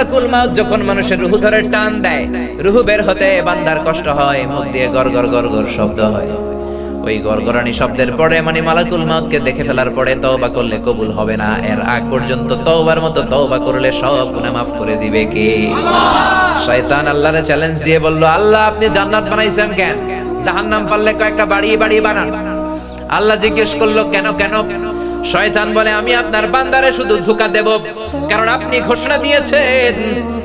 মালাকুল মাউত যখন মানুষের রূহ ধরে টান দেয়, রূহ বের হতে বান্দার কষ্ট হয়, মুখ দিয়ে গরগর গরগর শব্দ হয়। ওই গরগরানি শব্দের পরে মানে মালাকুল মাউতকে দেখে ফেলার পরে তওবা করলে কবুল হবে না। এর আগ পর্যন্ত তওবার মতো তওবা করলে সব গুনাহ মাফ করে দিবে কে? শয়তান আল্লাহরে চ্যালেঞ্জ দিয়ে বলল, আল্লাহ আপনি জান্নাত বানাইছেন কেন? জাহান্নাম পারলে কয়েকটা বাড়ি বাড়ি বানান। আল্লাহ জিজ্ঞেস করলো কেন কেন? শয়তান বলে, আমি আপনার বান্দারে শুধু ধোঁকা দেব, কারণ আপনি ঘোষণা দিয়েছেন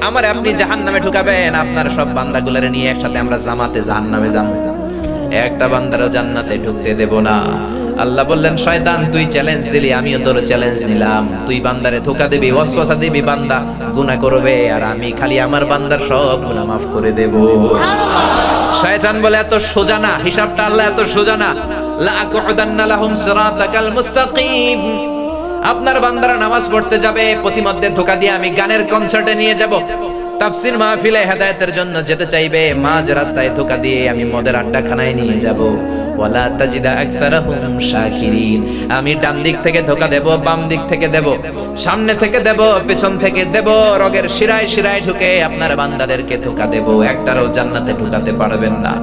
আমারে আপনি জাহান্নামে ঢুকাবেন, আপনার সব বান্দাগুলোরে নিয়ে একসাথে আমরা জামাতে জাহান্নামে যাব, একটা বান্দারও জান্নাতে ঢুকতে দেব না। আল্লাহ বললেন, শয়তান তুই চ্যালেঞ্জ দিলি, আমিও তোর চ্যালেঞ্জ নিলাম। তুই বান্দারে ধোঁকা দিবি, ওয়াসওয়াসা দিবি, বান্দা গুনাহ করবে, আর আমি খালি আমার বান্দার সব গুনাহ মাফ করে দেব। শয়তান বলে, এত সোজা না হিসাবটা, আল্লাহ এত সোজা না। লা আকুদান্না লাহুম সিরাতাকাল মুস্তাকিম। আপনার বান্দারা নামাজ পড়তে যাবে, প্রতিমধ্যে ধোঁকা দিয়ে আমি গানের কনসার্টে নিয়ে যাব, তাফসীর মাহফিলে হেদায়েতের জন্য যেতে চাইবে, মাঝ রাস্তায় ধোঁকা দিয়ে আমি মদের আড্ডাখানায় নিয়ে যাব। ওয়ালা তাজিদা আকসারাহুম শাকিরিন। আমি ডান দিক থেকে ধোঁকা দেব, বাম দিক থেকে দেব, সামনে থেকে দেব, পেছন থেকে দেব, রগের শিরায় শিরায় ঢুকে আপনার বান্দাদেরকে ধোঁকা দেব, একটারও জান্নাতে ঢুকাতে পারবেন না।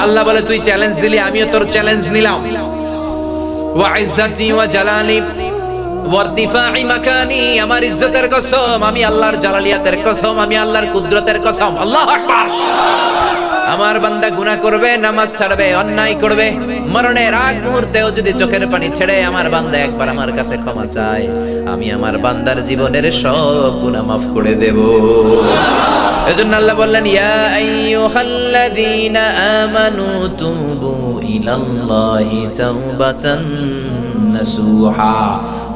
আল্লাহ বলে, তুই চ্যালেঞ্জ দিলি, আমিও তোর চ্যালেঞ্জ নিলাম। ওয়া ইজ্জাতি ওয়া জালালি ওয়ারতিফাই মাকানি, আমার ইজ্জতের কসম, আমি আল্লাহর জালালিয়াতের কসম, আমি আল্লাহর কুদরতের কসম। আল্লাহু আকবার। আমার বান্দা গুনাহ করবে, নামাজ ছাড়বে, অন্যায় করবে, মরণের আগ মুহূর্তেও যদি চোখের পানি ছেড়ে আমার বান্দা একবার আমার কাছে ক্ষমা চায়, আমি আমার বান্দার জীবনের সব গুনাহ মাফ করে দেব। এজন্য আল্লাহ বললেন, ইয়া আইয়ুহাল্লাযীনা আমানু তুবু ইলাল্লাহি তাওবাতান নাসুহা।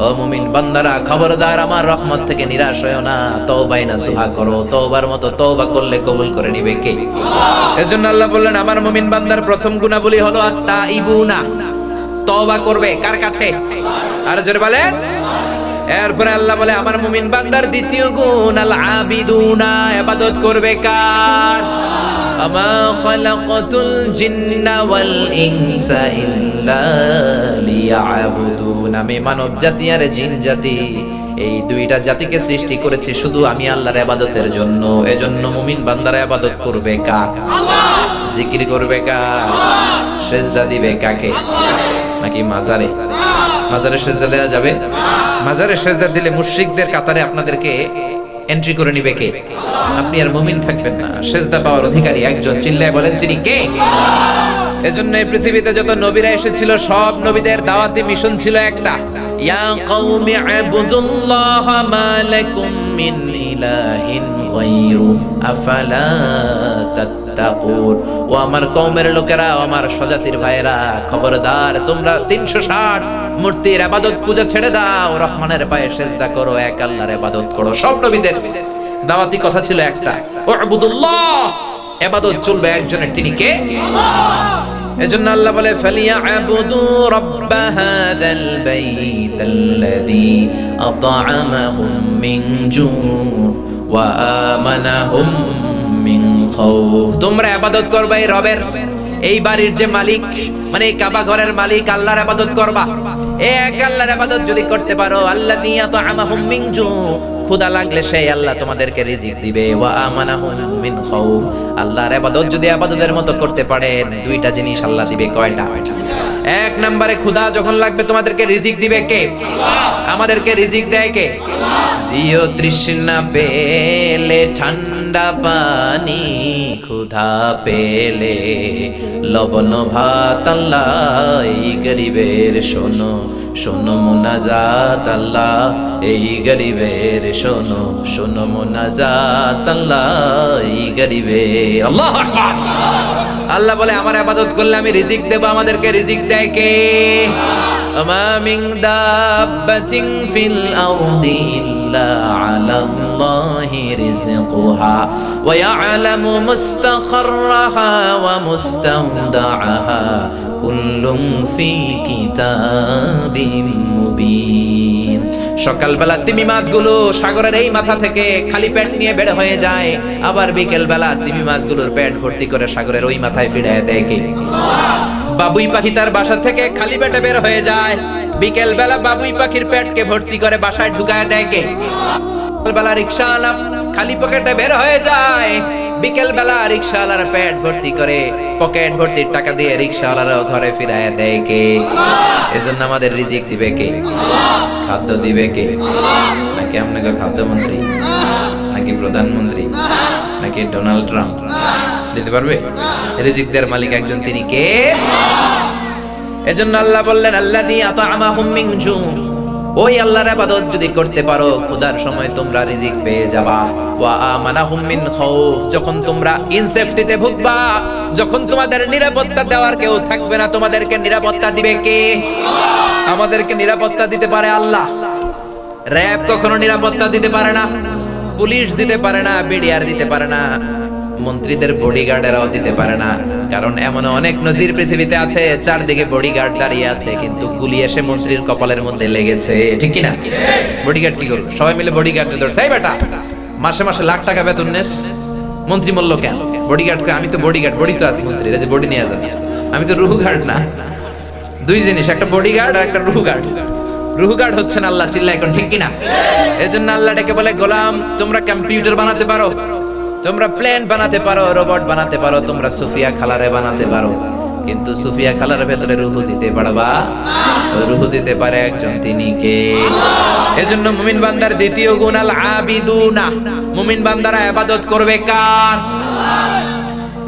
ও মুমিন বান্দারা, খবরদার আমার রহমত থেকে নিরাশ হয়ো না, তওবায়ে নাসুহা করো। তওবার মতো তওবা করলে কবুল করে নিবে কে? এজন্য আল্লাহ বললেন, আমার মুমিন বান্দার প্রথম গুনাহবলী হলো আত-তাইবুনা, তওবা করবে কার কাছে? আর জোরে বলেন। এরপরে আল্লাহ বলে, আমার মুমিন বান্দার দ্বিতীয় গুণ আল-আবিদুনা, ইবাদত করবে কার? আমা খালাকাতুল জিন্না ওয়াল ইনসা ইল্লা লিয়াবুদুন। আমি মানব জাতি আর জিন জাতি, এই দুইটা জাতিকে সৃষ্টি করেছি শুধু আমি আল্লাহর ইবাদতের জন্য। এজন্য মুমিন বান্দারা ইবাদত করবে কার? আল্লাহ। জিকির করবে কার? সেজদা দিবে কাকে? নাকি মাজারে? মাজারে সেজদা দেওয়া যাবে? মাজারে সেজদা দিলে মুশরিকদের কাতারে আপনাদেরকে এন্ট্রি করে নিবে কে? আপনি আর মুমিন থাকবেন না। সেজদা পাওয়ার অধিকারী একজন, চিল্লায় বলেন তিনি কে? এজন্য এই পৃথিবীতে যত নবীরা এসেছিল সব নবীদের দাওয়াতি মিশন ছিল একটা, ইয়া কওমি আবুদুল্লাহ মা লাকুম মিন ইলাহিন গায়রু আফালা তাত্তাকুন। ও আমার কওমের লোকেরা, আমার স্বজাতির ভাইয়েরা, খবরদার তোমরা 360 মূর্তির ইবাদত পূজা ছেড়ে দাও, রহমানের পায়ে সেজদা করো, এক আল্লাহর ইবাদত করো। সব নবীদের দাওয়াতি কথা ছিল একটা, উবুদুল্লাহ, ইবাদত চলবে একজনের, তিনি কে? আল্লাহ। এজন্য আল্লাহ বলে, ফালিয়াবুদু রাব্ব হাযাল বাইতাল্লাযী আত'আমাহুম মিন জু' ওয়া আমানাহুম মিন খাউফ। তোমরা ইবাদত করবে এই রবের, এই বাড়ির যে মালিক, মানে এই কাবা ঘরের মালিক, আল্লাহর ইবাদত করবা। এক আল্লাহর ইবাদত যদি করতে পারো, আল্লাযী আত'আমাহুম মিন জু', ক্ষুধা লাগলে সেই আল্লাহ তোমাদেরকে রিজিক দিবে, ওয়া আমানাহুম মিন খাউফ। আল্লাহর ইবাদত যদি ইবাদতের মতো করতে পারেন, দুইটা জিনিস আল্লাহ দিবে। কয়টা? এক নম্বরে ক্ষুধা যখন লাগবে তোমাদেরকে রিজিক দিবে কে? আল্লাহ। আমাদেরকে রিজিক দেয় কে? আল্লাহ। দিও তৃষ্ণা পেলে ঠান্ডা পানি, ক্ষুধা পেলে লবণ ভাত, আল্লাহ এই গরিবের শোনো শোনো মুনাজাত, আল্লাহ এই গরিবের শোনো শোনো মুনাজাত, আল্লাহ এই গরিবের। আল্লাহু আকবার। আল্লাহ বলে, আমার ইবাদত করলে আমি রিজিক দেব। আমাদেরকে রিজিক দেয় কে? আমা মিন দাব্বাতিন ফিল আরদি ইল্লা আলাল্লাহি রিজকুহা ওয়া ইয়ালামু মুস্তাখরাহা ওয়া মুস্তাওদাআহা কুল্লুম ফি কিতাবিম মুবিন। সকালবেলা তিমি মাছগুলো সাগরের এই মাথা থেকে খালি পেট নিয়ে বের হয়ে যায়, আবার বিকেল বেলা তিমি মাছগুলোর পেট ভর্তি করে সাগরের ওই মাথায় ফিরিয়ে দেয় কে? আল্লাহ। বাবুই পাখি তার বাসা থেকে খালি পেটে বের হয়ে যায়, বিকেল বেলা বাবুই পাখির পেটকে ভর্তি করে বাসায় ঢুকায় দেয় কে? সকালবেলা রিকশাওয়ালা খালি পকেটে বের হয়ে যায়, বিকেল বেলা রিকশাওয়ালার পেট ভর্তি করে, পকেট ভর্তি টাকা দিয়ে রিকশাওয়ালারও ঘরে ফিরায় দেয় কে? এজন্য আমাদের রিজিক দিবে কে? খাদ্য দিবে কে? নাকি আপনাকে খাদ্যমন্ত্রী, নাকি প্রধানমন্ত্রী, নাকি ডোনাল্ড ট্রাম্প দিতে পারবে? রিজিক দেওয়ার মালিক একজন, তিনি কে? এজন্য আল্লাহ বললেন আল্লাযী আত'আমাহুম মিন জু'। ওই আল্লাহর ইবাদত যদি করতে পারো, ক্ষুধার সময় তোমরা রিজিক পেয়ে যাবা। ওয়া আমানাহুম মিন খাউফ, যখন তোমরা ইনসেফটিতে ভুগবা, যখন তোমাদের নিরাপত্তা দেওয়ার কেউ থাকবে না, তোমাদেরকে নিরাপত্তা দিবে কে? আমাদেরকে নিরাপত্তা দিতে পারে আল্লাহ। র‍্যাব কখনো নিরাপত্তা দিতে পারে না, পুলিশ দিতে পারে না, বিডিআর দিতে পারে না, মন্ত্রীদের বডিগার্ডেরাও দিতে পারে না। কারণ এমন অনেক নজির পৃথিবীতে আছে, চারদিকে বডিগার্ড দাঁড়িয়ে আছে, কিন্তু গুলি এসে মন্ত্রীর কপালের মধ্যে লেগেছে, ঠিক কি না? বডিগার্ড কি করবে? সবাই মিলে বডিগার্ডে ধরছে, এই বেটা মাসে মাসে লাখ টাকা বেতন নেস, মন্ত্রী বলল কেন? বডিগার্ড কয় আমি তো বডিগার্ড, বডি তো আছে মন্ত্রীর, এই যে বডি নিয়ে যান, আমি তো রুহু গার্ড না। দুই জিনিস, একটা বডিগার্ড আর একটা রুহু গার্ড। রুহু গার্ড হচ্ছেন আল্লাহ, চিল্লা এখন ঠিক কি না? এজন্য আল্লাহ ডেকে বলে গোলাম, তোমরা কম্পিউটার বানাতে পারো, তোমরা প্লেন বানাতে পারো, রোবট বানাতে পারো, তোমরা সুফিয়া খালারে বানাতে পারো, কিন্তু সুফিয়া খালার ভেতরে রুহু দিতে পারবা? রুহু দিতে পারে একজন, তিনি কে? এজন্য মুমিন বান্দার দ্বিতীয় গুণ আল আবিদুনা, মুমিন বান্দারা ইবাদত করবে কার?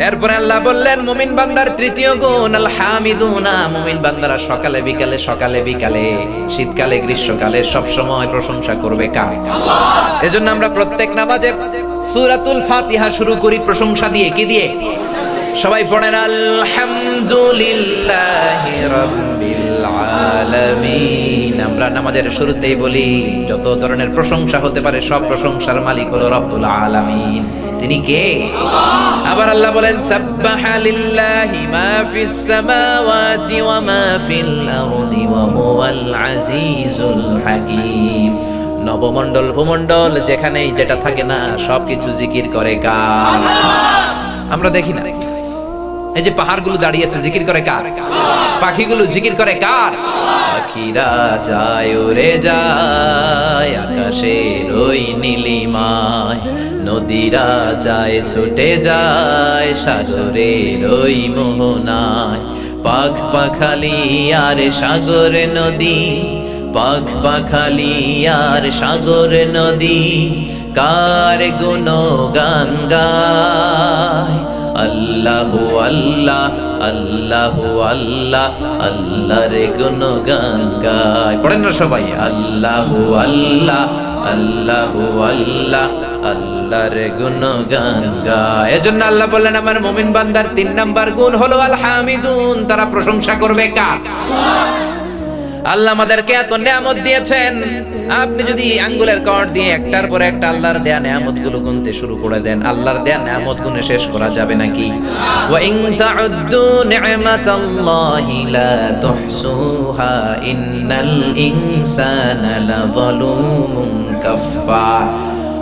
এরপরে আল্লাহ বললেন মুমিন বান্দার তৃতীয় গুণ আল হামিদুনা, মুমিন বান্দারা সকালে বিকালে, সকালে বিকালে, শীতকালে গ্রীষ্মকালে সব সময় প্রশংসা করবে কার? আল্লাহ। এজন্য আমরা প্রত্যেক নামাজে সূরাতুল ফাতিহা শুরু করি প্রশংসা দিয়ে, কি দিয়ে? সবাই পড়েন আলহামদুলিল্লাহি রাব্বিল আলামিন। আমরা নামাজের শুরুতেই বলি যত ধরনের প্রশংসা হতে পারে সব প্রশংসার মালিক হলো রব্বুল আলামিন, তিনি কে? আবার আল্লাহ বলেন সাব্বাহা লিল্লাহি মা ফিস সামাওয়াতি ওয়া মা ফিল আরদি ওয়া হুয়াল আজিজুল হাকীম। নবমণ্ডল ভূমণ্ডল যেখানেই যেটা থাকে না সবকিছু জিকির করে কার? আমরা দেখি না, এই যে পাহাড়গুলো দাঁড়িয়ে আছে জিকির করে কার? পাখিগুলো জিকির করে কার? পাখিরা যায় উড়ে যায় আকাশের ওই নীলিমায়, নদীরা যায় ছুটে যায় সাগরের ওই মোহনায়, পাখ পাখালি আর সাগর নদী, পাখ পাখালি আর সাগর নদী কার গুণগান গায়? আল্লাহু আল্লাহ আল্লাহু আল্লাহ আল্লাহর গুণগান গায়। পড়েন না সবাই আল্লাহু আল্লাহ আল্লাহু আল্লাহ আল্লাহর গুণগান গায়। এজন্য আল্লাহ বললেন আমার মুমিন বান্দার 3 নাম্বার গুণ হলো আল হামিদুন, তারা প্রশংসা করবে কার? আল্লাহ আমাদেরকে এত নিয়ামত দিয়েছেন, আপনি যদি আঙ্গুলের কর দিয়ে একটার পর একটা আল্লাহর দেয়া নিয়ামতগুলো গুনতে শুরু করে দেন, আল্লাহর দেয়া নিয়ামত গুনে শেষ করা যাবে নাকি? ওয়া ইন তাউদ্দু নি'মাতাল্লাহি লা তুহসুহা ইন্নাল ইনসানা লাযালুমুন কাফফার।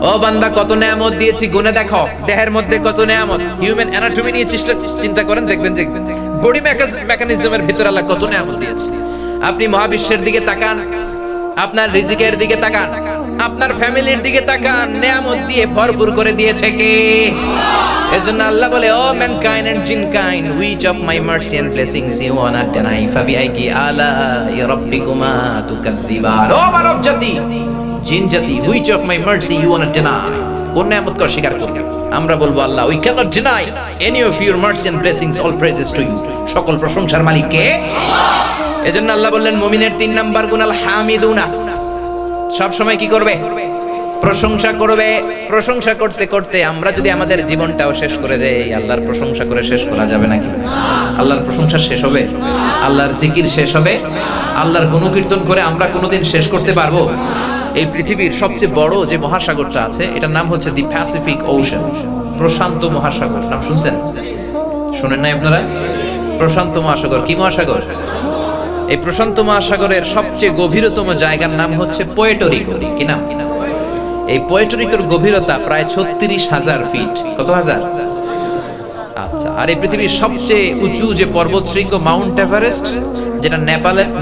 ও বান্দা কত নিয়ামত দিয়েছি গুনে দেখো, দেহের মধ্যে কত নিয়ামত। হিউম্যান অ্যানাটমি নিয়ে চিন্তা করেন, দেখবেন যে বডি মেকানিজমের ভিতরে আল্লাহ কত নিয়ামত দিয়েছে। আপনি মহাবিশ্বের দিকে তাকান, আপনার রিজিকের দিকে তাকান, আপনার ফ্যামিলির দিকে তাকান, নিয়ামত দিয়ে ভরপুর করে দিয়েছে কে? এজন্য আল্লাহ বলে ও mankind and jinnkind, which of my mercy and blessings you want to deny ফাবিআইকি আলাই রাব্বিকুমা তুকাযযিবান। ও মানব জাতি, জিন জাতি, which of my mercy you want to deny, কোন নিয়ামতকে অস্বীকার করবে? আমরা বলবো আল্লাহ, we cannot deny any of your mercy and blessings, all praises to you. সকল প্রশংসার মালিক কে? আল্লাহ। এজন্য আল্লাহ বললেন মুমিনের 3 নাম্বার গুণ আল হামিদুনা, সব সময় কি করবে? প্রশংসা করবে। প্রশংসা করতে করতে আমরা যদি আমাদের জীবনটাও শেষ করে দেই, আল্লাহর প্রশংসা করে শেষ করা যাবে নাকি? আল্লাহর প্রশংসা শেষ হবে? আল্লাহর জিকির শেষ হবে? আল্লাহর গুণকীর্তন করে আমরা কোনোদিন শেষ করতে পারবো? এই পৃথিবীর সবচেয়ে বড় যে মহাসাগরটা আছে এটার নাম হচ্ছে দি প্যাসিফিক ওশান, প্রশান্ত মহাসাগর। নাম শুনছেন? শুনেন নাই আপনারা? প্রশান্ত মহাসাগর কি মহাসাগর? এই প্রশান্ত মহাসাগরের সবচেয়ে গভীরতম জায়গার নাম হচ্ছে পুয়ের্টো রিকো। কি নাম? এই পুয়ের্টো রিকোর গভীরতা প্রায় 36,000 ফিট। কত হাজার? আচ্ছা, আর এই পৃথিবীর সবচেয়ে উঁচু যে পর্বত শৃঙ্গ মাউন্ট এভারেস্ট, যেটা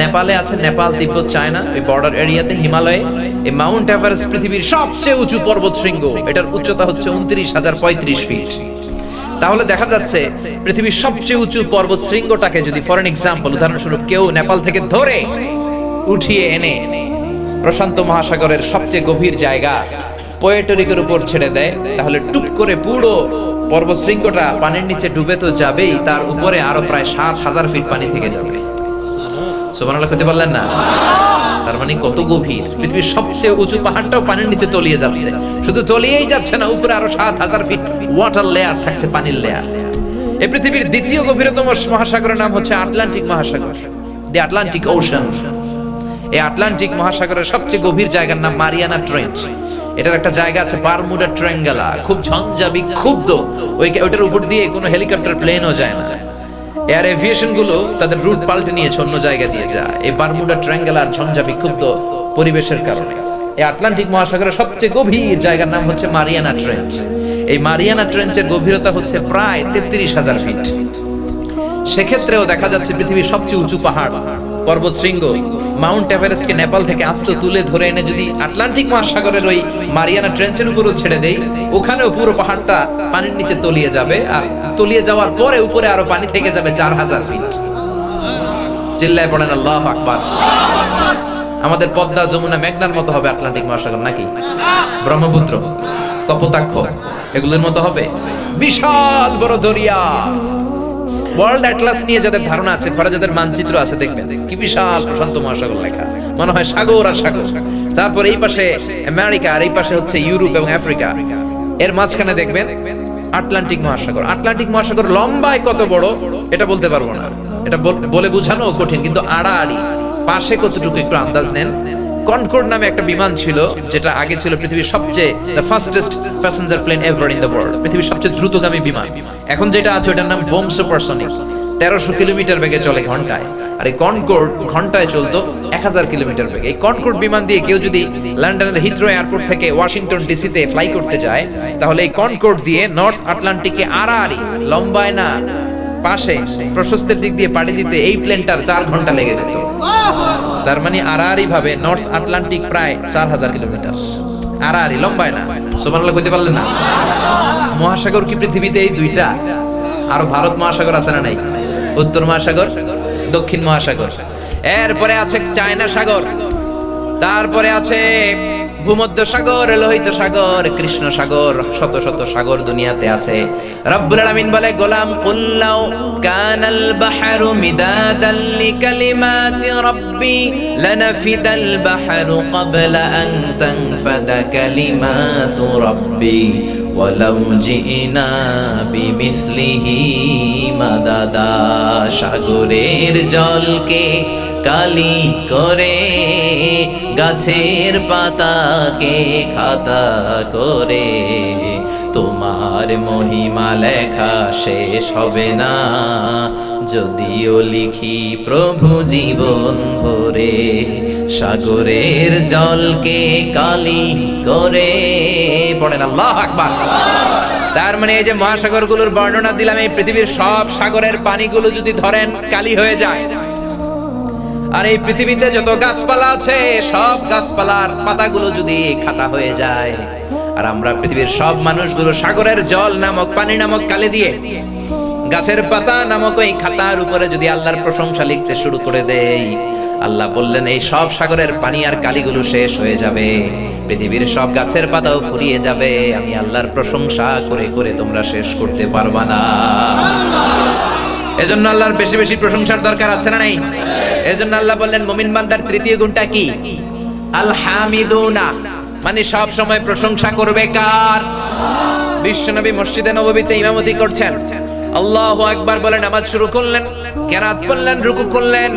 নেপালে আছে, নেপাল, তিব্বত, চায়না, এই বর্ডার এরিয়াতে হিমালয়ে, এই মাউন্ট এভারেস্ট পৃথিবীর সবচেয়ে উঁচু পর্বত শৃঙ্গ। এটার উচ্চতা হচ্ছে 29,035 ফিট। তাহলে দেখা যাচ্ছে পৃথিবীর সবচেয়ে উঁচু পর্বত শৃঙ্গটাকে যদি ফর এক্সাম্পল, উদাহরণস্বরূপ, কেউ নেপাল থেকে ধরে উঠিয়ে এনে প্রশান্ত মহাসাগরের সবচেয়ে গভীর জায়গা পোয়েটোরিকের উপর ছেড়ে দেয়, তাহলে টুপ করে পুরো পর্বত শৃঙ্গটা পানির নিচে ডুবে তো যাবেই, তার উপরে আরো প্রায় 7,000 ফিট পানি থেকে যাবে। সুবহানাল্লাহ খেতে পারলেন না? তার মানে কত গভীর। পৃথিবীর সবচেয়ে উঁচু পাহাড়টাও পানির নিচে তলিয়ে যাচ্ছে। শুধু তলিয়েই যাচ্ছে না, উপরে আরো 7,000 ফিট ওয়াটার লেয়ার থাকছে, পানির লেয়ার। এই পৃথিবীর দ্বিতীয় গভীরতম মহাসাগরের নাম হচ্ছে আটলান্টিক মহাসাগর, দি আটলান্টিক ওশান। এই আটলান্টিক মহাসাগরের সবচেয়ে গভীর জায়গার নাম মারিয়ানা ট্রেঞ্চ। এটার একটা জায়গা আছে বারমুডা ট্রায়াঙ্গেল, খুব ঝঞ্ঝাবি, ক্ষুব্ধ, ওইটার উপর দিয়ে কোনো হেলিকপ্টার প্লেনও যায় না। এয়ার এভিয়েশন গুলো তাদের রুট পাল্টে নিয়েছে, অন্য জায়গা দিয়ে যায় এই বারমুডা ট্রায়াঙ্গেল আর ঝঞ্ঝা বিক্ষুব্ধ পরিবেশের কারণে। এই আটলান্টিক মহাসাগরের সবচেয়ে গভীর জায়গার নাম হচ্ছে মারিয়ানা ট্রেঞ্চ। এই মারিয়ানা ট্রেঞ্চের গভীরতা হচ্ছে প্রায় 33,000 ফিট। সেক্ষেত্রেও দেখা যাচ্ছে পৃথিবীর সবচেয়ে উঁচু পাহাড় পর্বত শৃঙ্গ মাউন্ট এভারেস্টকে নেপাল থেকে আস্ত তুলে ধরে এনে যদি আটলান্টিক মহাসাগরের ওই মারিয়ানা ট্রেঞ্চের উপরও ছেড়ে দেই, ওখানেও পুরো পাহাড়টা পানির নিচে তলিয়ে যাবে, আর তলিয়ে যাওয়ার পরে উপরে আরো পানি থেকে যাবে 4,000 ফিট। চিল্লায় পড়েন আল্লাহু আকবার। আমাদের পদ্মা, যমুনা, মেঘনার মতো হবে আটলান্টিক মহাসাগর নাকি? ব্রহ্মপুত্র, কপোতাক্ষ এগুলোর মতো হবে? বিশাল বড় দরিয়া। ওয়ার্ল্ড অ্যাটলাস নিয়ে যাদের ধারণা আছে, ঘরে যাদের মানচিত্র আছে, দেখবেন কি বিশাল প্রশান্ত মহাসাগর লেখা, মনে হয় সাগর আর সাগর। তারপর এই পাশে আমেরিকা, আর এই পাশে হচ্ছে ইউরোপ এবং আফ্রিকা, এর মাঝখানে দেখবেন আটলান্টিক মহাসাগর। আটলান্টিক মহাসাগর লম্বায় কত বড় এটা বলতে পারবো না, এটা বলে বোঝানো কঠিন, কিন্তু আড়াআড়ি পাশে কতটুকু একটু আন্দাজ নেন। কনকর্ড নামে একটা বিমান ছিল, যেটা আগে ছিল পৃথিবীর সবচেয়ে the fastest passenger plane ever in the world, পৃথিবীর সবচেয়ে দ্রুতগামী বিমান। এখন যেটা আছে ওটার নাম বোম সুপারসনিক, 1300 কিলোমিটার বেগে চলে ঘন্টায়। আর এই কনকর্ড ঘন্টায় চলতো 1000 কিলোমিটার বেগে। এই কনকর্ড বিমান দিয়ে কেউ যদি লন্ডনের হিথ্রো এয়ারপোর্ট থেকে ওয়াশিংটন ডিসিতে ফ্লাই করতে যায়, তাহলে এই কনকর্ড দিয়ে নর্থ আটলান্টিকে আড়াআড়ি, লম্বায় না পাশে প্রশস্তের দিক দিয়ে পাড়ি দিতে এই প্লেনটার 4 ঘন্টা লেগে যেত। তার মানে আড়াআড়ি ভাবে নর্থ আটলান্টিক প্রায় 4000 কিলোমিটার, আড়াআড়ি, লম্বায় না। সুবহানাল্লাহ কইতে পারলেন না? মহাসাগর কি পৃথিবীতে এই দুইটা? আরো ভারত মহাসাগর আছে না নাই? উত্তর মহাসাগর, দক্ষিণ মহাসাগর, এরপরে আছে চায়না সাগর, তারপরে আছে ভূমধ্য সাগর, লোহিত সাগর, কৃষ্ণ সাগর, শত শত সাগর দুনিয়াতে আছে। রব্বুল আলামিন বলে, গোলাম কুল লাউ কানাল বাহরু মিদাদান লিকালিমাতি রাব্বি লানাফিদাল বাহরু ক্বাবলা আন তানফাদা কালিমাতু রাব্বি ওয়ালাউ জিনা বিমিসলিহি মাদাদা। সাগরের জলকে কালি করে, গাছের পাতাকে খাতা করে, তোমার মহিমা লেখা শেষ হবে না, যদিও লিখি প্রভু জীবন ভরে। সাগরের জলকে কালি করে, পড়েন আল্লাহু আকবার। তার মানে এই যে মহাসাগরগুলোর বর্ণনা দিলাম, এই পৃথিবীর সব সাগরের পানিগুলো যদি ধরেন কালি হয়ে যায়, আর এই পৃথিবীতে যত গাছপালা আছে সব গাছপালার পাতাগুলো যদি খাতা হয়ে যায়, আর আমরা পৃথিবীর সব মানুষগুলো সাগরের জল নামক, পানি নামক কালি দিয়ে গাছের পাতা নামক ওই খাতার উপরে যদি আল্লাহর প্রশংসা লিখতে শুরু করে দেই, আল্লাহ বললেন এই সব সাগরের পানি আর কালিগুলো শেষ হয়ে যাবে, পৃথিবীর সব গাছের পাতাও ফুরিয়ে যাবে, আমি আল্লাহর প্রশংসা করে করে তোমরা শেষ করতে পারবা না। এজন্য আল্লাহর বেশি বেশি প্রশংসার দরকার আছে না নাই? এজন্য আল্লাহ বললেন মুমিন বান্দার তৃতীয় গুণটা কি? আল হামিদুনা, মানে সব সময় প্রশংসা করবে কার? বিশ্বনবী মসজিদে নববীতে ইমামতি করছেন, আল্লাহু আকবার বলে নামাজ শুরু করলেন, কিরাত পড়লেন, রুকু করলেন,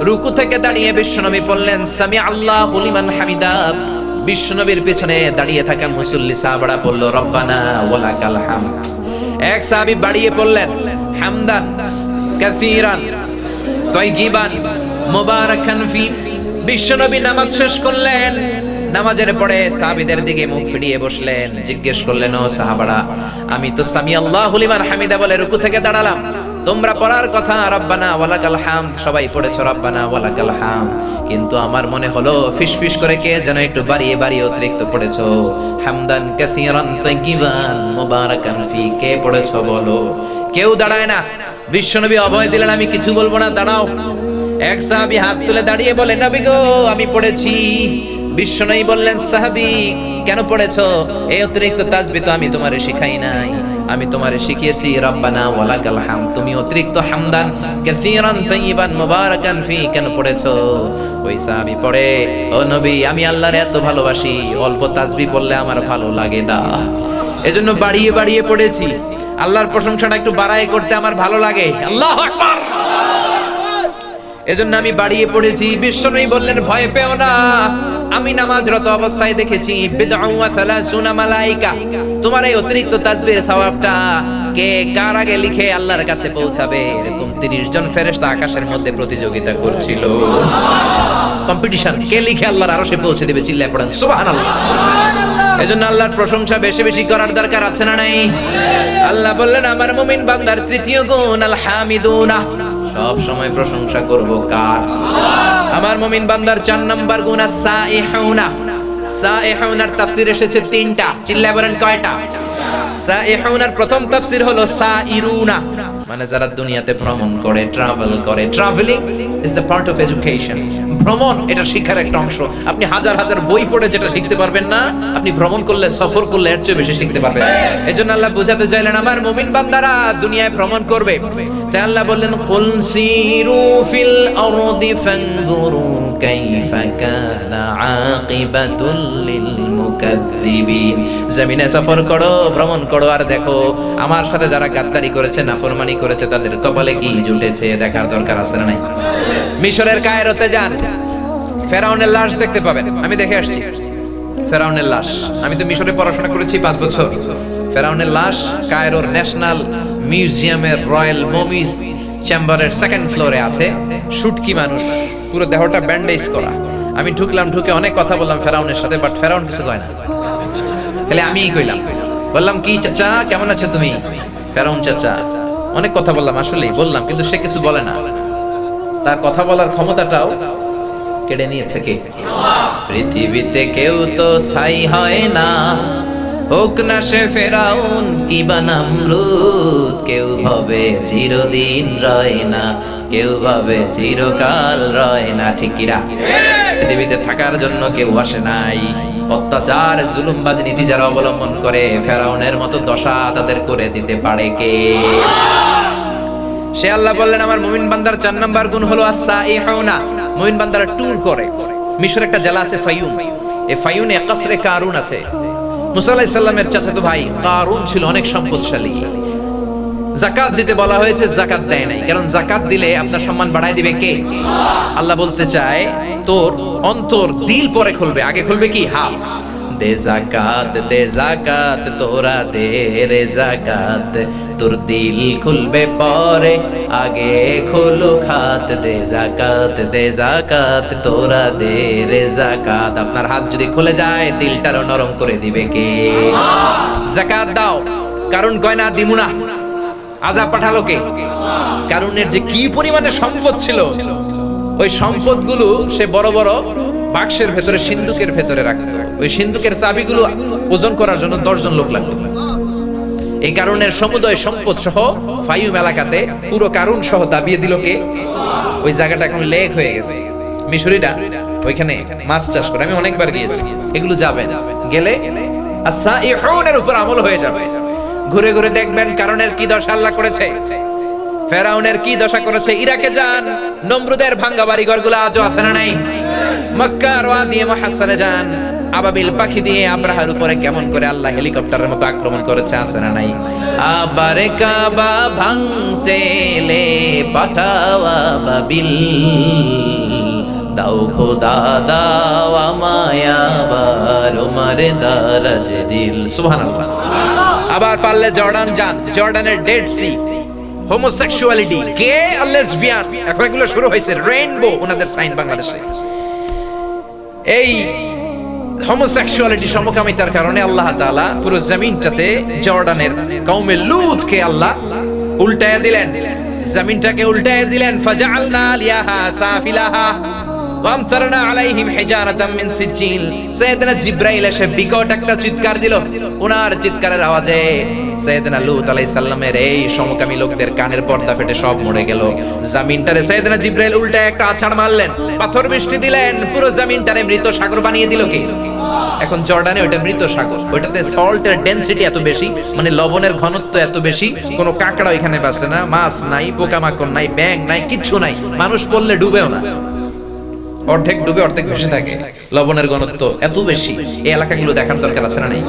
রুকু থেকে দাঁড়িয়ে বিশ্বনবী বললেন সামি আল্লাহু লিমান হামিদা। বিশ্বনবীর পেছনে দাঁড়িয়ে থাকা মুসল্লি সাহাবারা বলল রব্বানা ওয়ালাকাল হামদ। এক সাহাবী বাড়িয়ে বললেন হামদান কাসীরান তাইয়িবান মুবারাকান ফি। বিশ্বনবী নামাজ শেষ করলেন, নামাজের পরে সাহাবীদের দিকে মুখ ফিরিয়ে বসলেন, জিজ্ঞেস করলেন, ও সাহাবারা, আমি তো সামি আল্লাহু লিমান হামিদা বলে রুকু থেকে দাঁড়ালাম, তোমরা পড়ার কথা রাব্বানা ওয়ালাকাল হামদ, সবাই পড়েছো রাব্বানা ওয়ালাকাল হামদ, কিন্তু আমার মনে হলো ফিসফিস করে কে যেন একটু বাড়িয়ে বাড়িয়ে অতিরিক্ত পড়েছো, হামদান কাসীরান তাইয়িবান মুবারাকান ফি, কে পড়েছো বলো? কেউ দাঁড়ায় না। বিশ্বনবী অভয় দিলেন, আমি কিছু বলবো না, দাঁড়াও। এক সাহাবী হাত তুলে দাঁড়িয়ে বলে, নবী গো, আমি পড়েছি। বিশ্বনবী বললেন, সাহাবী কেন পড়েছো? এই অতিরিক্ত তাসবিহ তো আমি তোমারে শিখাই নাই, আমি তোমারে শিখিয়েছি রাব্বানা ওয়ালাকাল হামদ, তুমি অতিরিক্ত হামদান কাসীরান তাইয়িবান মুবারাকান ফি কেন পড়েছো? ওই সাহাবী পড়ে, ও নবী, আমি আল্লাহরে এত ভালোবাসি, অল্প তাসবিহ পড়লে আমার ভালো লাগে না, এজন্য বাড়িয়ে বাড়িয়ে পড়েছি। আল্লাহর প্রশংসাটা একটু বাড়ায় করতে আমার ভালো লাগে। আল্লাহু আকবার। এজন্য আমি বাড়িয়ে পড়েছি। বিশ্বনবী বললেন, ভয় পেও না, আমি নামাজরত অবস্থায় দেখেছি বিদআ ওয়া 30 মালায়েকা, তোমার এই অতিরিক্ত তাসবিহের সওয়াবটা কে কার আগে লিখে আল্লাহর কাছে পৌঁছাবে, এরকম 30 জন ফেরেশতা আকাশের মধ্যে প্রতিযোগিতা করছিল। কম্পিটিশন, কে লিখে আল্লাহর আরশে পৌঁছে দিবে, চিল্লায় পড়েন সুবহানাল্লাহ। এজন্য আল্লাহর প্রশংসা বেশি বেশি করার দরকার আছে না নাই? আল্লাহ বললেন, আমার মুমিন বান্দার তৃতীয় গুণ আল হামিদুনা, সব সময় প্রশংসা করব কার? আমার মুমিন বান্দার 4 নাম্বার গুণ আস-সাইহুনা। সাইহুনার তাফসীর এসেছে 3টা, চিল্লায় বলেন কয়টা? সাইহুনার প্রথম তাফসীর হলো সাইরুনা, মানে যারা দুনিয়াতে ভ্রমণ করে, ট্রাভেল করে। Travelling is the part of education. ভ্রমণ এটা শিক্ষার একটা অংশ। আপনি হাজার হাজার বই পড়ে যেটা শিখতে পারবেন না, আপনি ভ্রমণ করলে, সফর করলে এর চেয়ে বেশি শিখতে পারবেন। এজন্য আল্লাহ বোঝাতে চাইলেন, আমার মুমিন বান্দারা দুনিয়ায় ভ্রমণ করবে। তাই আল্লাহ বললেন, কুল সিরু ফিল আরদি ফানজুরু কাইফা কানা আকিবাতুল লিল মুকাদ্দিবিন। জমিনে সফর করো, ভ্রমণ করো, আর দেখো আমার সাথে যারা গাদ্দারি করেছে, নাফরমানি করেছে, তাদের কপালে কি জুটেছে দেখার দরকার আছে না নাই? মিশরের কায়রোতে যান, ফেরাউনের লাশ দেখতে পাবেন। আমি দেখে আসছি ফেরাউনের লাশ। আমি তো মিশরে পড়াশোনা করেছি 5 বছর। ফেরাউনের লাশ কায়রোর ন্যাশনাল মিউজিয়ামের রয়্যাল মমিজ চেম্বারের 2nd ফ্লোরে আছে। শুটকি মানুষ, পুরো দেহটা ব্যান্ডেজ করা। আমি ঢুকলাম, ঢুকে অনেক কথা বললাম ফেরাউনের সাথে, বাট ফেরাউন কিছু কয় না। তাহলে আমিই কইলাম, বললাম, কি চাচা কেমন আছো তুমি? ফেরাউন চাচা, অনেক কথা বললাম, আসলেই বললাম, কিন্তু সে কিছু বলে না। তার কথা বলার ক্ষমতাটাও কেড়ে নিয়েছে কে? পৃথিবীতে কেউ তো স্থায়ী হয় না, হোক না সে ফেরাউন কিবা নমরুদ, কেউ ভাবে চিরদিন রয় না, কেউ ভাবে চিরকাল রয় না, ঠিক কি না? পৃথিবীতে থাকার জন্য কেউ আসে নাই। অত্যাচার, জুলুমবাজ নীতি যারা অবলম্বন করে, ফেরাউনের মতো দশা তাদের করে দিতে পারে কে? সে আল্লাহ বললেন, আমার মুমিন বান্দার 4 নাম্বার গুণ হলো আস-সাইহুনা। মুমিন বান্দারা ট্যুর করে। মিশরে একটা জেলা আছে ফাইয়ুম, এই ফাইয়ুমে কাসরে কারুন আছে। মুসা আলাইহিস সালামের চাচাতো ভাই কারুন ছিল অনেক সম্পদশালী। যাকাত দিতে বলা হয়েছে, যাকাত দেয় নাই, কারণ যাকাত দিলে আপনার সম্মান বাড়ায় দিবে কে? আল্লাহ বলতে চায়, তোর অন্তর দিল পরে খুলবে, আগে খুলবে কি? হাত। দে যাকাত তোরা দে রে যাকাত, তোর দিল খুলবে পরে, আগে খোলো খাত। দে যাকাত তোরা দে রে যাকাত। আপনার হাত যদি খুলে যায়, দিলটারও নরম করে দিবে কে? যাকাত দাও। কারণ কয় না দিমু না, আযাব পাঠালো কে? কারণের যে কি পরিমাণে সম্পদ ছিল, ওই সম্পদগুলো সে বড় বড় বাক্সের ভেতরে, সিন্ধুকের ভেতরে রাখতো। ওই সিন্ধুকের চাবিগুলো ওজন করার জন্য 10 জন লোক লাগতো। এই কারণের সমুদয় সম্পদ সহ ফাইয়ুম এলাকাতে পুরো কারুন সহ দাবিয়ে দিল কে? ওই জায়গাটা এখন লেক হয়ে গেছে। মিশরীরা ওইখানে মাছ চাষ করে, আমি অনেকবার গিয়েছি। এগুলো যাবেন, গেলে আস-সাইহুনের উপর আমল হয়ে যাবে। ঘুরে ঘুরে দেখবেন কারণের কি দশা আল্লাহ করেছে, ফেরাউনের কি দশা করেছে। ইরাকে যান, নমরুদের ভাঙ্গা বাড়ি ঘরগুলো আজও আছে না নাই? মক্কার ওয়াদি মুহাসসানে যান, আবাবিল পাখি দিয়ে আব্রাহার উপরে কেমন করে আল্লাহ হেলিকপ্টারের মতো আক্রমণ করেছে, আছে না নাই? আবার কাবা ভাঙতে এলে পাঠাও আবাবিল, দাও খোদা দাও আমায় আবার উমার দারাজ দিল। সুবহানাল্লাহ। আবার পারলে জর্ডান যান, জর্ডানের ডেড সি, হোমোসেক্সুয়ালিটি, গে আর লেসবিয়ান, এখন এগুলো শুরু হয়েছে। রেইনবো ওনাদের সাইন বাংলাদেশে। এই হোমোসেক্সুয়ালিটি, সমকামিতার কারণে আল্লাহ তাআলা পুরো জমিনটাতে জর্ডানের কওমে লূতকে আল্লাহ উল্টায়া দিলেন, জমিনটাকে উল্টায়া দিলেন। ফাজআলনা লিয়াহা সাফিলাহা ওয়া আমতারনা আলাইহিম হিজারাতাম মিন সিজিল। সাইয়েদনা জিবরাইল এসে বিকট একটা চিৎকার দিল। ওনার চিৎকারের আওয়াজে সাইয়েদনা লূত আলাইহিস সালামের এই সমকামী লোকদের কানের পর্দা ফেটে সব মরে গেল। জমিনটারে সাইয়েদনা জিবরাইল উল্টায় একটা আছাড় মারলেন, পাথর বৃষ্টি দিলেন, পুরো জমিনটারে মৃত সাগর বানিয়ে দিল কে? এখন জর্ডানে ওটা মৃত সাগর, ওটাতে সল্টের ডেনসিটি এত বেশি, মানে লবণের ঘনত্ব এত বেশি, কোনো কাঁকড়া এখানে বাসে না, মাছ নাই, পোকামাকড় নাই, ব্যাঙ নাই, কিচ্ছু নাই, মানুষ পড়লে ডুবেও না, অর্ধেক ডুবে অর্ধেক ভেসে থাকে, লবণের ঘনত্ব এত বেশি। এই এলাকাগুলো দেখার দরকার আছে না নাই?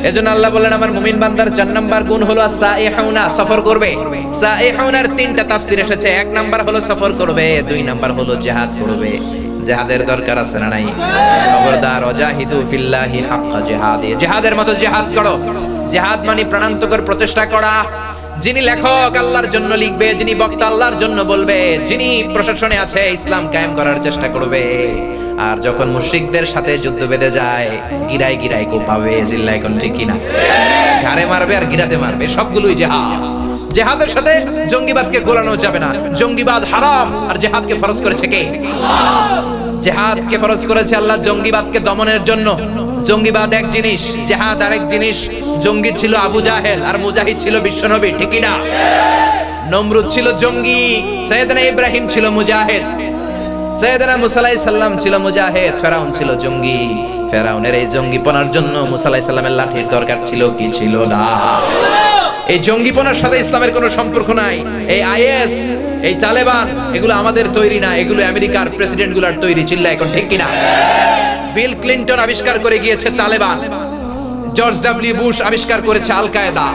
এজন্য আল্লাহ বলেন আমার মুমিন বান্দার 4 নাম্বার গুণ হলো সাইহুনা, সফর করবে। সাইহুনার 3টা তাফসীর এসেছে। 1 নাম্বার হলো সফর করবে, 2 নাম্বার হলো জিহাদ করবে। জিহাদের দরকার আছে না নাই? খবরদার, ওয়াজাহিদু ফিল্লাহি হাক্কা জিহাদি, জিহাদের মতো জিহাদ করো। জিহাদ মানে প্রাণান্তকর প্রচেষ্টা করা। যিনি লেখক আল্লাহর জন্য লিখবে, যিনি বক্তা আল্লাহর জন্য বলবে, যিনি প্রশাসনে আছে ইসলাম কায়েম করার চেষ্টা করবে। আর যখন মুশরিকদের সাথে যুদ্ধ বেঁধে যায়, গিরায় গিরায় কোপাবে, জিল্লায় কোন ঠিক কিনা, ঘাড়ে মারবে আর গিরাতে মারবে, সবগুলোই জিহাদ। জিহাদের সাথে জঙ্গিবাদকে গোলানো যাবে না, জঙ্গিবাদ হারাম। আর জিহাদকে ফরজ করেছে কে? জিহাদকে ফরজ করেছে আল্লাহ জঙ্গিবাদকে দমনের জন্য। জঙ্গিবাদ এক জিনিস, জিহাদ আরেক জিনিস। জঙ্গি ছিল আবু জাহেল আর মুজাহিদ ছিল বিশ্বনবী, ঠিক কি না? নমরুদ ছিল জঙ্গি, সাইয়েদনা ইব্রাহিম ছিল মুজাহিদ, সাইয়েদনা মুসা আলাইহিস সালাম ছিল মুজাহিদ, ফেরাউন ছিল জঙ্গি। ফেরাউনের এই জঙ্গিপনার জন্য মুসা আলাইহিস সালামের লাঠির দরকার ছিল কি ছিল না? এই জঙ্গিপনার সাথে ইসলামের কোনো সম্পর্ক নাই। এই আইএস, এই তালেবান, এগুলো আমাদের তৈরি না, এগুলো আমেরিকার প্রেসিডেন্ট গুলার তৈরি, চিল্লা এখন ঠিক কিনা? বিল ক্লিনটন আবিষ্কার করে গিয়েছে তালেবান, জর্জ ডব্লিউ বুশ আবিষ্কার করেছে আল কায়দা,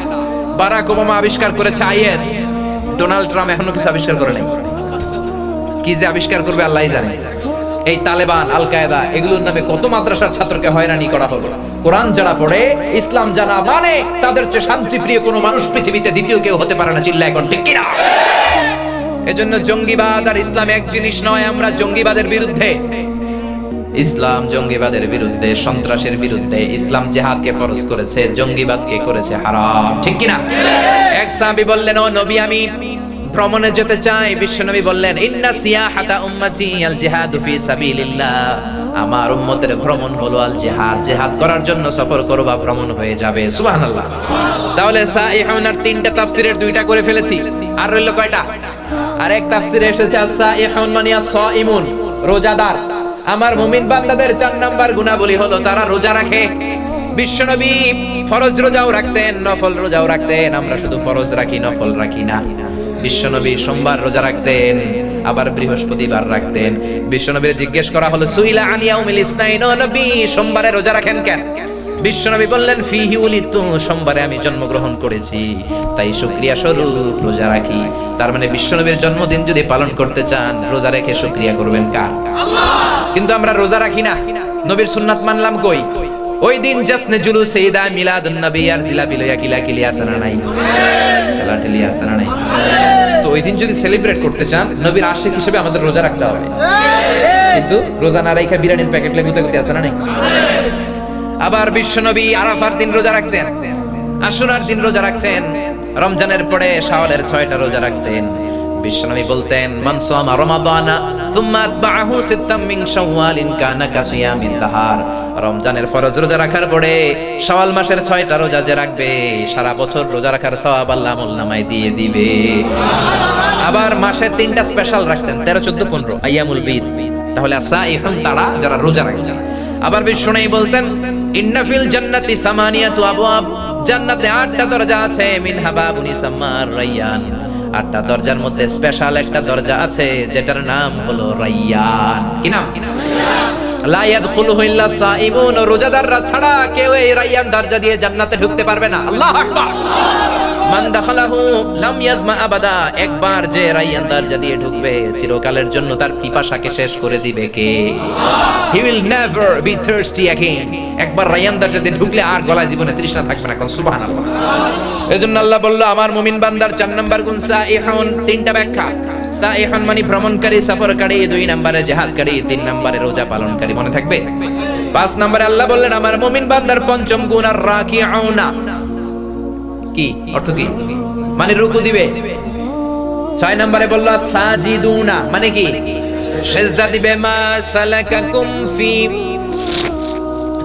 বারাক ওবামা আবিষ্কার করেছে আইএস, ডোনাল্ড ট্রাম্প এখনো কিছু আবিষ্কার করে নাই। কি যে আবিষ্কার করবে আল্লাহই জানে। এই তালেবান, আল কায়দা, এগুলোর নামে কত মাদ্রাসার ছাত্রকে হয়রানি করা হলো। কোরআন যারা পড়ে, ইসলাম জানা মানে, তাদের চেয়ে শান্তিপ্রিয় কোনো মানুষ পৃথিবীতে দ্বিতীয় কেউ হতে পারে না, চিল্লা এখন ঠিক কিনা? এজন্য জঙ্গিবাদ আর ইসলাম এক জিনিস নয়। আমরা জঙ্গিবাদের বিরুদ্ধে, ইসলাম জঙ্গিবাদের বিরুদ্ধে, সন্ত্রাসের বিরুদ্ধে। ইসলাম জিহাদকে ফরজ করেছে, জঙ্গিবাদকে করেছে হারাম, ঠিক কিনা? এক সাহাবী বললেন, ও নবী, আমি ভ্রমণে যেতে চাই। বিশ্বনবী বললেন, ইন্না সিয়াহাতা উম্মতি আল জিহাদু ফি সাবিলিল্লাহ, আমার উম্মতের ভ্রমণ হলো আল জিহাদ, জিহাদ করার জন্য সফর করবা, ভ্রমণ হয়ে যাবে। সুবহানাল্লাহ। তাহলে সাইহুনার 3টা তাফসীরের 2টা করে ফেলেছি, আর রইল কয়টা? আরেক তাফসীরে এসেছে সাইহুন মানে সাইমুন, রোজাদার। আমার মুমিন বান্দাদের 4 নাম্বার গুণাবলী হলো তারা রোজা রাখে। বিশ্বনবী ফরজ রোজাও রাখতেন, নফল রোজাও রাখতেন। আমরা শুধু ফরজ রাখি, নফল রাখি না। বিশ্বনবী সোমবার রোজা রাখতেন, আবার বৃহস্পতিবার রাখতেন। বিশ্বনবীর জিজ্ঞেস করা হলো, সুইলা আন ইয়াউমিল ইসনাইন, ও নবী সোমবারে রোজা রাখেন কেন? বিশ্বনবী বললেন, ফিহি উলিদতু, সোমবারে আমি জন্মগ্রহণ করেছি, তাই শুকরিয়া স্বরূপ রোজা রাখি। তার মানে বিশ্বনবীর জন্মদিন যদি পালন করতে চান, রোজা রেখে শুকরিয়া করবেন কার? আল্লাহ। কিন্তু আমরা রোজা রাখি না, নবীর সুন্নাত মানলাম কই? ওই দিন জাসনে জুলুসে ঈদা মিলাদুন নবী আর জিলাপি লইয়া কিলাকিলি আছে না নাই? খেলাটেলি আছে না নাই? তো ওই দিন যদি সেলিব্রেট করতে চান, নবীর আশিক হিসেবে আমাদের রোজা রাখতে হবে। কিন্তু রোজা না রাখা বিরিয়ানির প্যাকেট লেগুতে গুতে আছে না নাই? আবার বিশ্বনবী আরাফার দিন রোজা রাখতেন, আশুরার দিন রোজা রাখতেন, রমজানের পরে শাওয়ালের 6টা রোজা রাখতেন। বিশ্বনবী বলতেন, মান সামা রমাদানা সুম্মা আতবাহু সিত্তাম মিন শাওয়ালিন কানা কাসিয়ামিন দাহার। রমজানের ফরজ রোজা রাখার পরে শাওয়াল মাসের 6টা রোজা যে রাখবে, সারা বছর রোজা রাখার সওয়াব আল্লাহ আমলনামায় দিয়ে দিবে। আবার মাসে 3টা স্পেশাল রাখতেন, 13, 14, 15 আইয়ামুল বীদ। তাহলে সাইহুন তারা যারা রোজা রাখে। আবার বিশ্বনবী বলতেন, ইন্না ফিল জান্নাতি সামানিয়াতু আবওয়াব, জান্নাতে 8টা দরজা আছে, মিনহা বাবুন ইসাম্মার রায়্যান। 8টা দরজার মধ্যে স্পেশাল একটা দরজা আছে যেটার নাম হলো রায়্যান। কি নাম? লা ইয়াদখুলুহু ইল্লা সাইমুন, রোজাদাররা ছাড়া কেউ এই রায়্যান দরজা দিয়ে জান্নাতে ঢুকতে পারবে না। আল্লাহু আকবার। মান দাখালাহু লাম ইয়াজমা আবাদা, একবার যে রায়্যান দরজা দিয়ে ঢুকবে, চিরকালের জন্য তার পিপাসাকে শেষ করে দিবে কে? He will never be thirsty again. একবার রায়্যান দরজা দিয়ে ঢুকলে আর গলায় জীবনে তৃষ্ণা থাকবে না। কোন সুবহানাল্লাহ। এজন্য আল্লাহ বলল, আমার মুমিন বান্দার 4 নাম্বার গুণ সাইহুন। 3টা ব্যাখ্যা। সাইহুন মানে ভ্রমণকারী, সফরকারী, 2 নম্বরে জিহাদকারী, 3 নম্বরে রোজা পালনকারী। মনে থাকবে? 5 নম্বরে আল্লাহ বললেন আমার মুমিন বান্দার পঞ্চম গুণ আর রাকিউনা, কি অর্থ কি? মানে রুকু দিবে। 6 নম্বরে বলল সাজিদুনা, মানে কি? সিজদা দিবে। মা সালাকাকুম ফি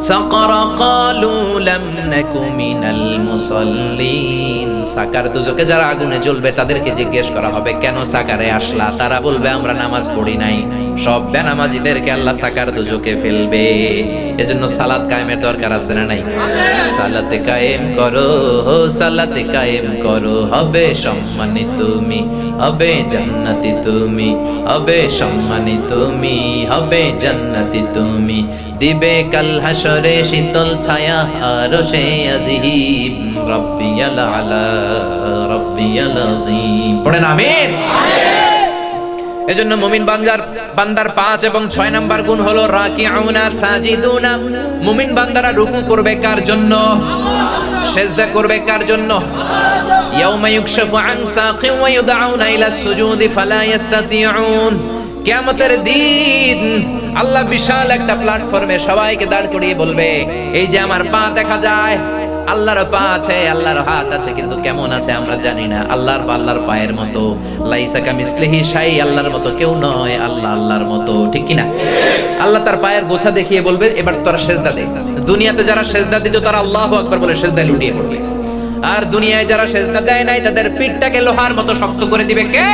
সাকার ক্বালু লাম নাকু মিনাল মুসাল্লিন। সাকার দুজকে যারা আগুনে জ্বলবে তাদেরকে জিজ্ঞেস করা হবে কেন সাকারে আসলা? তারা বলবে আমরা নামাজ পড়ি নাই। সব বেনামাজিদেরকে আল্লাহ সাকার দুজকে ফেলবে। এজন্য সালাত কায়েমের দরকার আছে না নাই? সালাতে কায়েম করো, সালাতে কায়েম করো, হবে সম্মানী তুমি, হবে জান্নাতি তুমি, হবে সম্মানী তুমি, হবে জান্নাতি তুমি, দিবে কাল হাসরে শীতল ছায়া আরশে আজিম, রাব্বিয়াল আলা রাব্বিয়াল আযীম। পড়েন আমিন। এজন্য মুমিন বান্দার 5 এবং 6 নাম্বার গুণ হলো রাকিউনা সাজিদুনা। মুমিন বান্দারা রুকু করবে কার জন্য? সিজদা করবে কার জন্য? ইয়াউমা ইউকশাফু আন সাকিন ওয়া ইউদআউনা ইলা সুজুদি ফালা ইস্তাতিউন। কিয়ামতের দিন আল্লাহ বিশাল একটা প্ল্যাটফর্মে সবাইকে দাঁড় করিয়ে বলবে এই যে আমার পা দেখা যায়, আল্লাহর পা আছে, আল্লাহর হাত আছে, কিন্তু কেমন আছে আমরা জানি না। আল্লাহর পা আল্লাহর পায়ের মতো, লাইসা কামিসলিহি শাই, আল্লাহর মতো কেউ নয়, আল্লাহ আল্লাহর মতো, ঠিক কি না? আল্লাহ তার পায়ের গোছা দেখিয়ে বলবে এবার তোরা সিজদা দে। দুনিয়াতে যারা সিজদা দিত তারা আল্লাহু আকবার বলে সিজদায় লুটিয়ে পড়বে, আর দুনিয়ায় যারা সিজদা দেয় নাই তাদের পিঠটাকে লোহার মতো শক্ত করে দিবে কে?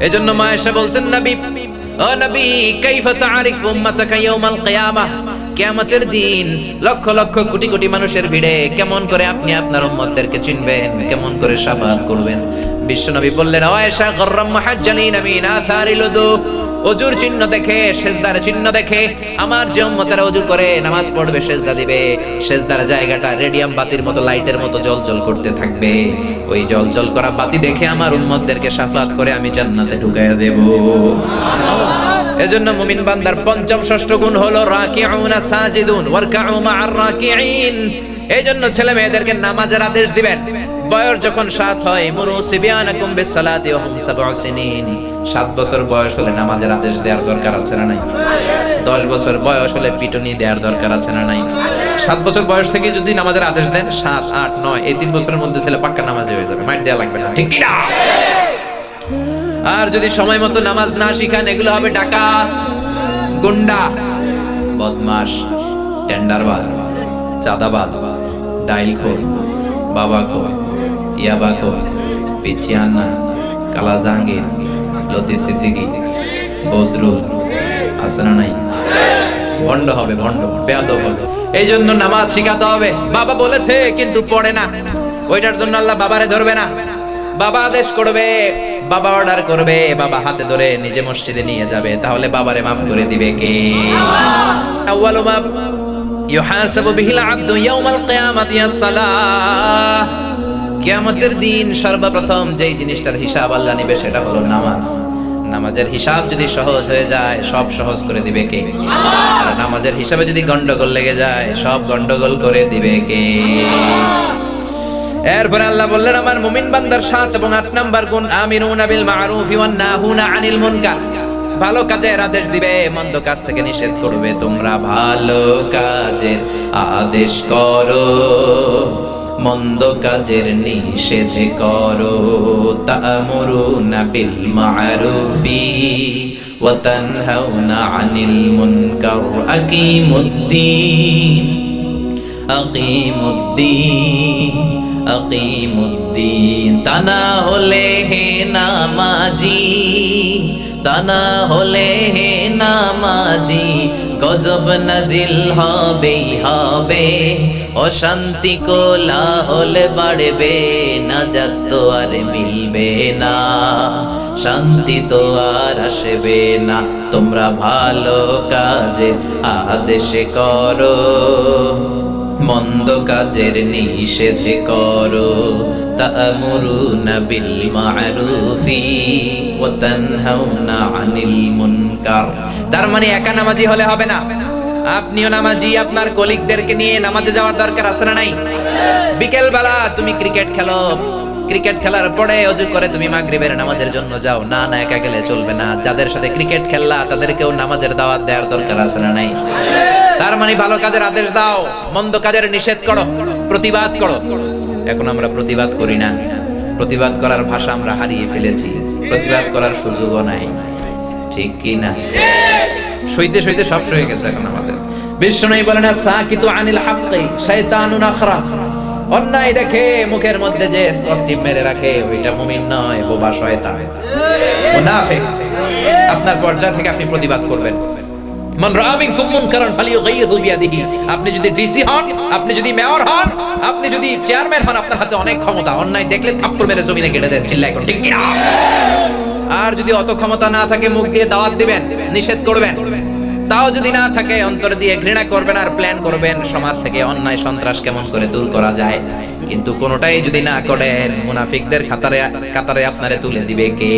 এজন্য মা আয়েশা বলছেন নবী, ও নবী কাইফা তাআরিফু উম্মাতাকা ইয়াউমাল কিয়ামাহ, কিয়ামতের দিন লক্ষ লক্ষ কোটি কোটি মানুষের ভিড়ে কেমন করে আপনি আপনার উম্মতদেরকে চিনবেন, কেমন করে শাফাআত করবেন? বিশ্বনবী বললেন ও আয়েশা গররাম মুহাজ্জালিনা মিন আসারিল উযু, ওযুর চিহ্ন দেখে, সিজদার চিহ্ন দেখে আমার যে উম্মতেরা ওযু করে নামাজ পড়বে, সিজদা দিবে, সিজদার জায়গাটা রেডিয়াম বাতির মতো, লাইটের মতো জ্বলজ্বল করতে থাকবে। ওই জ্বলজ্বল করা বাতি দেখে আমার উম্মতদেরকে শাফাআত করে আমি জান্নাতে ঢুকাইয়া দেব। এজন্য মুমিন বান্দার পঞ্চম ষষ্ঠ গুণ হলো রাকিউনা সাজিদুন ওয়ারকাউ মা'আর রাকিঈন। এইজন্য ছেলে মেয়েদেরকে নামাজের আদেশ দিবেন। বয়স যখন 7 হয়, মুরু সিবিয়ানাকুম বিসসালাতি ওয়া হুম 7 সিনিন। 7 বছর বয়স হলে নামাজের আদেশ দেওয়ার দরকার আছে না নাই? 10 বছর বয়স হলে পিটুনি দেওয়ার দরকার আছে না নাই? 7 বছর বয়স থেকে যদি নামাজের আদেশ দেন, 7, 8, 9 এই 3 বছরের মধ্যে ছেলে পাক্কা নামাজি হয়ে যাবে, মাইর দেয়া লাগবে না, ঠিক কি না? আর যদি সময় মতো নামাজ না শিখান, এগুলো হবে ডাকাত, গুন্ডা, বদমাশ, টেন্ডারবাজ, চাঁদাবাজ, ডাইলখোর, বাবাখোর, ইয়াবাখোর, পিচিয়ানা, কালা জাহাঙ্গীর, লতিফ সিদ্দিকী, বদরুল, আছে না নাই? ভণ্ড হবে, ভণ্ড, বেয়াদব হবে। এই জন্য নামাজ শিখাতে হবে। বাবা বলেছে কিন্তু পড়ে না, ওইটার জন্য আল্লাহ বাবারে ধরবে না। বাবা আদেশ করবে, বাবা অর্ডার করবে, বাবা হাতে ধরে নিজে মসজিদে নিয়ে যাবে, তাহলে বাবারে মাফ করে দিবে কে? আউয়ালু মা ইউহাসাবু বিহিল আবদু ইয়াউমাল কিয়ামাতি আস-সালাহ। কিয়ামতের দিন সর্বপ্রথম যেই জিনিসটার হিসাব আল্লাহ নেবে সেটা হলো নামাজ। নামাজের হিসাব যদি সহজ হয়ে যায়, সব সহজ করে দিবে কে? আর নামাজের হিসাবে যদি গন্ডগোল লেগে যায়, সব গন্ডগোল করে দিবে কে? এরপরে আল্লাহ বললেন আমার মুমিন বান্দার 7 এবং 8 নাম্বার গুণ আমিরুনা বিল মা'রুফি ওয়ান নাহুনা আনিল মুনকার। ভালো কাজের আদেশ দিবে, মন্দ কাজ থেকে নিষেধ করবে। তোমরা ভালো কাজের আদেশ করো, মন্দ কাজের নিষেধ করো। তা'মুরুনা বিল মা'রুফি ওয়া তানহাউনা আনিল মুনকার। আকিমুদ্দিন, আকিমুদ্দিন, আকিমুদ্দিন। তা না হলে হে নামাজি, তা না হলে হে নামাজি, গজব নাজিল হবেই হবে, অশান্তি কোলাহল বাড়বে, নাজাত তো আর মিলবে না, শান্তি তো আর আসবে না। তোমরা ভালো কাজের আদেশ করো, মন্দ কাজের নিষেধ করো। তা'মুরুনা বিল মা'রুফি ওয়া তানহাউনা আনিল মুনকার। তার মানে একা নামাজি হলে হবে না, আপনিও নামাজি, আপনার কলিগদেরকে নিয়ে নামাজে যাওয়ার দরকার আছে না নাই? বিকেল বেলা তুমি ক্রিকেট খেলো, ক্রিকেট খেলার পরে ওযু করে তুমি মাগরিবের নামাজের জন্য যাও, না না একা গেলে চলবে না। যাদের সাথে ক্রিকেট খেললা তাদেরকেও নামাজের দাওয়াত দেওয়ার দরকার আছে না নাই? তার মানে ভালো কাজের আদেশ দাও, মন্দ কাজের নিষেধ করো, প্রতিবাদ করো। এখন আমরা প্রতিবাদ করি না, প্রতিবাদ করার ভাষা আমরা হারিয়ে ফেলেছি, প্রতিবাদ করার সুযোগও নাই, ঠিক কি না? সইতে সইতে সব সয়ে গেছে এখন আমাদের। বিষ্ণু বলেন সাকিতু আনিল হাক্কি শাইতানুন আখরাস, অন্যায় দেখে মুখের মধ্যে যে স্কচটিপ মেরে রাখে ওইটা মুমিন নয়, বোবা শয়তান, মুনাফিক। আপনার পর্যায় থেকে আপনি প্রতিবাদ করবেন। মান রাআ মিনকুম মুনকারান ফালিয়ুগাইয়িরহু বিয়াদিহি, আপনি যদি ডিসি হন, আপনি যদি মেয়র হন, আপনি যদি চেয়ারম্যান হন, আপনার হাতে অনেক ক্ষমতা, অন্যায় দেখলে থাপ্পড় মেরে জমিনে গেড়ে দেন, চিল্লায় কোন ঠিক কি না? আর যদি অত ক্ষমতা না থাকে মুখ দিয়ে দাওয়াত দিবেন, নিষেধ করবেন। তাও যদি না থাকে অন্তর দিয়ে ঘৃণা করবেন আর প্ল্যান করবেন সমাজ থেকে অন্যায় সন্ত্রাস কেমন করে দূর করা যায়। কিন্তু কোনোটাই যদি না করেন মুনাফিকদের কাতারে আপনারে তুলে দিবে কে?